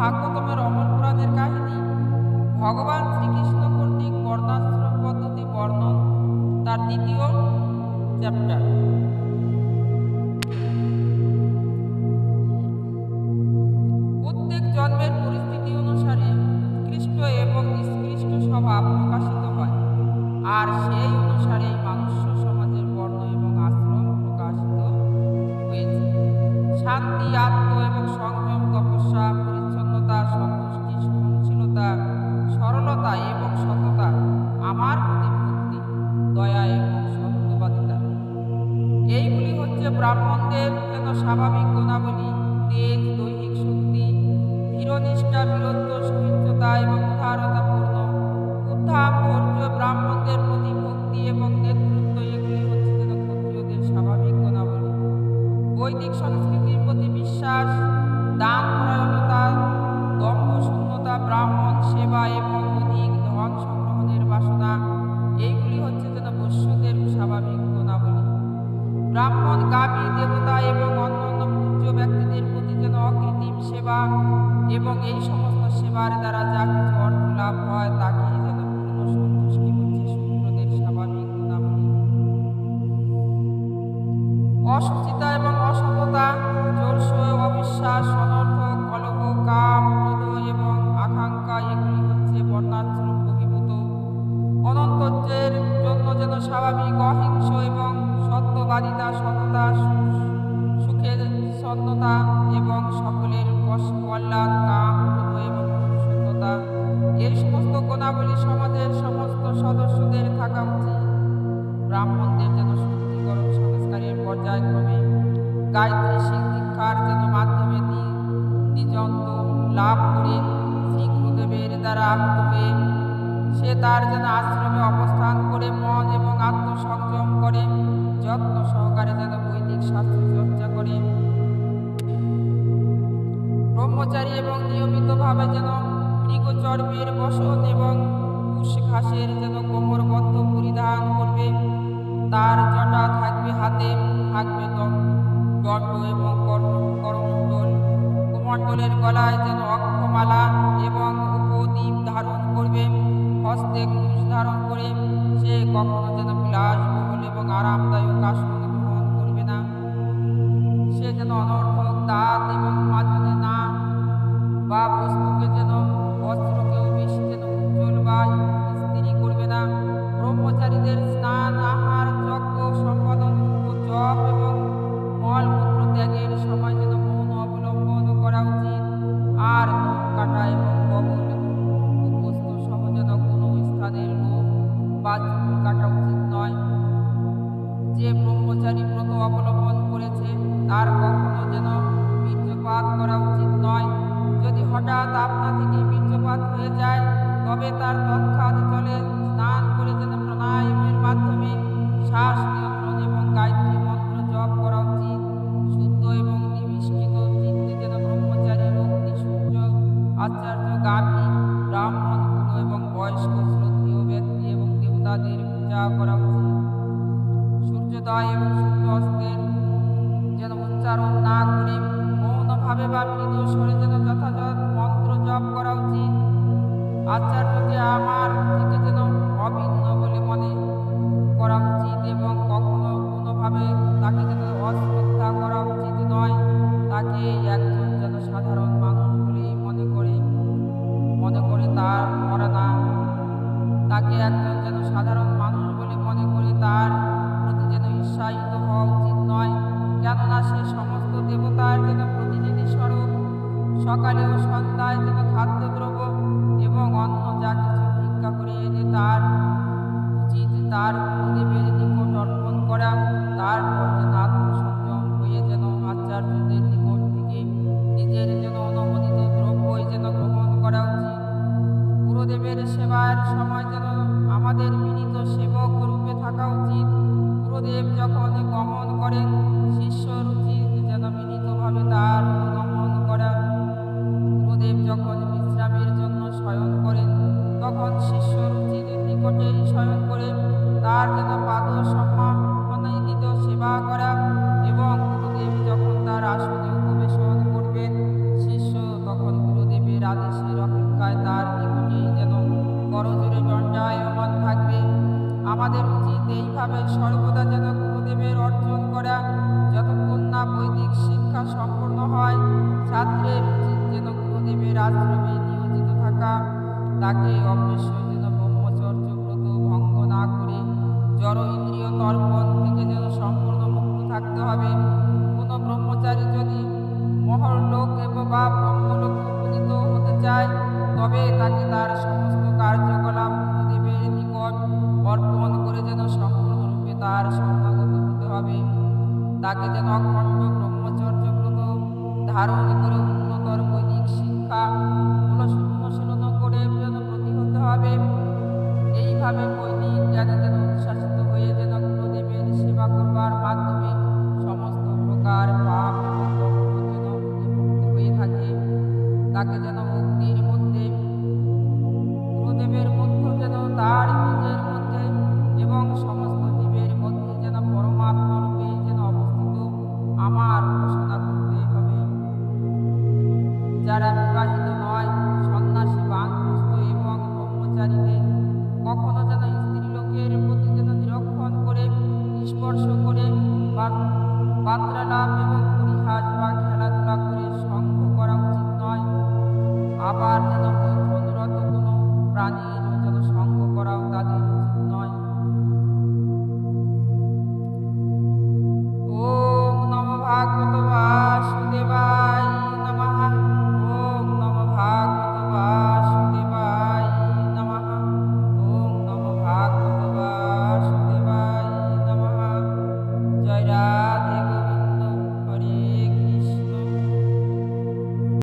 ভাগবতমের অমর পুরাণের কাহিনী ভগবান শ্রীকৃষ্ণ কর্তৃক বর্ণাশ্রম পদ্ধতি বর্ণন, তার দ্বিতীয় চ্যাপ্টার। প্রত্যেক জন্মের পরিস্থিতি অনুসারে উৎকৃষ্ট এবং নিষ্কৃষ্ট স্বভাব প্রকাশিত হয়, আর সেই অনুসারে মনুষ্য সমাজের বর্ণ এবং আশ্রম প্রকাশিত হয়েছে। শান্তি, আত্ম এবং সংযম, তপস্যা, পরিচ্ছন্নতা, সন্তুষ্টি, সহনশীলতা, সরলতা এবং সততা, আমার প্রতি ভক্তি, দয়া এবং সত্যবাদিতা, এইগুলি হচ্ছে ব্রাহ্মণদের যেন স্বাভাবিক গুণাবলী। তেজ, দৈহিক শক্তি, ধীরনিষ্ঠা, বীরত্ব, সহিষ্ণুতা এবং উদারতাপূর্ণ উদ্ধাম, ধৈর্য, ব্রাহ্মণদের প্রতি ভক্তি এবং নেতৃত্ব, এগুলি হচ্ছে যেন ক্ষত্রিয়দের স্বাভাবিক গুণাবলী। বৈদিক সংস্কৃতির প্রতি বিশ্বাস, দান পরায়ণতা, দম্ভ শূন্যতা, ব্রাহ্মণ সেবা এবং অধিক ধন সংগ্রহণের বাসনা, এইগুলি হচ্ছে যেন বৈশ্যদের স্বাভাবিক গুণাবলী। ব্রাহ্মণ, গাভী, দেবতা এবং অন্যান্য পূজ্য ব্যক্তিদের প্রতি যেন অকৃত্রিম সেবা এবং এই সমস্ত সেবার দ্বারা যা কিছু অর্থ লাভ হয় তাকে যেন পূর্ণ সন্তুষ্টি হচ্ছে শূদ্রদের স্বাভাবিক গুণাবলী। অসুচিতা এবং অসততা, জোরসোয়, অবিশ্বাস, অনর্থক, কলহ, কাম, ক্রোধ এবং আকাঙ্ক্ষা, এগুলি হচ্ছে বর্ণাশ্রম বহির্ভূত। অনন্তজ্যের জন্য যেন স্বাভাবিক অহিংস এবং সত্যবাদিতা, সততা, সুখের সন্নতা এবং সকলের কল্যাণ, কাম, ক্রোধ এবং পরিচ্ছন্নতা, এই সমস্ত গুণাবলী সমাজের সমস্ত সদস্যদের থাকা উচিত। ব্রাহ্মণদের যেন শুদ্ধিকরণ সংস্কারের পর্যায়ক্রমে গায়ত্রী দীক্ষার যেন মাধ্যমে দ্বিজন্ত লাভ করে শ্রী গুরুদেবের দ্বারা আহত হয়ে সে তার যেন আশ্রমে অবস্থান করে মন এবং আত্মসংযম করে যত্ন সহকারে যেন বৈদিক শাস্ত্র চর্চা করে ব্রহ্মচারী এবং নিয়মিতভাবে যেন মৃগচর্মের বসন এবং কুশ ঘাসের যেন কোমরবদ্ধ পরিধান করবে। তার জটা থাকবে হাতে, থাকবে দণ্ড এবং করমণ্ডল। কুমণ্ডলের গলায় যেন অক্ষমালা এবং উপদ্বীপ ধারণ করবে। হস্তে কুশ ধারণ করে সে কখনো যেন বিলাসবহুল এবং আরামদায়ক আসন গ্রহণ করবে না। সে যেন অনর্থক দাঁত এবং মাজনে না বা বস্তুকে যেন বস্ত্রকেও বেশি যেন উজ্জ্বল বা ইস্ত্রি করবে না। ব্রহ্মচারীদের স্নান, আহার, যজ্ঞ সম্পাদন, জপ এবং মলমূত্র ত্যাগের সময় যেন মৌন অবলম্বন করা উচিত। আর নখ কাটা এবং কবল উপস্থ সহ যেন কোনো স্থানের লোক বা চুল কাটা উচিত নয়। যে ব্রহ্মচারী ব্রত অবলম্বন করেছে তার কখনো যেন বীর্যপাত করা উচিত নয়। যদি হঠাৎ আপনা থেকে বীর্যপাত হয়ে যায় তবে তার তৎক্ষণাৎ জলে স্নান করে যেন প্রাণায়ামের মাধ্যমে শ্বাস নিয়ন্ত্রণ এবং গায়ত্রী মন্ত্র জপ করা উচিত। শুদ্ধ এবং নিবিষ্কৃত চিত্তে যেন ব্রহ্মচারী, অগ্নি, সূর্য, আচার্য, গাভী, ব্রাহ্মণ, গুরু এবং বয়স্ক শ্রদ্ধেয় ব্যক্তি এবং দেবতাদের পূজা করা উচিত। সূর্যোদয় এবং সূর্যাস্তের যেন উচ্চারণ না করে মৌনভাবে বা মৃদু স্বরে যেন যথাযথ মন্ত্র জপ করা উচিত। আচার্যকে আমার থেকে যেন অভিন্ন বলে মনে করা উচিত এবং কখনো কোনোভাবে তাকে যেন অশ্রদ্ধা করা উচিত নয়। তাকে একজন যেন সাধারণ মানুষ বলেই মনে করে তার করে না। তাকে একজন যেন সাধারণ মানুষ বলে মনে করে তার প্রতি যেন ঈর্ষায়িত হওয়া উচিত নয়, কেননা সে সমস্ত দেবতার যেন প্রতিনিধি স্বরূপ। সকালে ও সন্ধ্যায় যেন খাদ্যদ্রব্য এবং অন্য যা কিছু ভিক্ষা করে এনে তার উচিত তার গুরুদেবের নিকট অর্পণ করা। তারপর যেন আত্মসংযম হয়ে যেন আচার্যদের নিকট থেকে নিজের যেন অনুমোদিত দ্রব্যই যেন গ্রহণ করা উচিত। গুরুদেবের সেবার সময় যেন আমাদের বিনীত সেবক রূপে থাকা উচিত। গুরুদেব যখন গমন করেন শিষ্যর উচিত যেন বিনীতভাবে তার অনুগমন করা। গুরুদেব যখন শিক্ষা সম্পূর্ণ হয়। ছাত্রের উচিত যেন গুরুদেবের আশ্রমে নিয়োজিত থাকা। তাকে অবশ্যই যেন ব্রহ্মচর্য ব্রত ভঙ্গ না করে জড় ইন্দ্রিয় তর্পণ থেকে যেন সম্পূর্ণ মুক্ত থাকতে হবে। কোনো ব্রহ্মচারী যদি মহরলোক বা ব্রহ্মলোক উপনীত হতে চায়, তবে তাকে তার সমস্ত কার্যকলাপ গুরুদেবের নিকট অর্পণ করে যেন সম্পূর্ণরূপে তার শরণাগত হতে হবে। তাকে যেন অখণ্ড ব্রহ্মচর্য ব্রত ধারণ করে উন্নতর বৈদিক শিক্ষা অনুশীলন করে যেন ব্রতী হতে হবে। এইভাবে বৈদিক জ্ঞানে যেন উচ্ছ্বাসিত হয়ে যেন গুরুদেবের সেবা করবার মাধ্যমে সমস্ত প্রকার পাপ এবং দম্ভ যেন মুক্ত হয়ে থাকে। তাকে যেন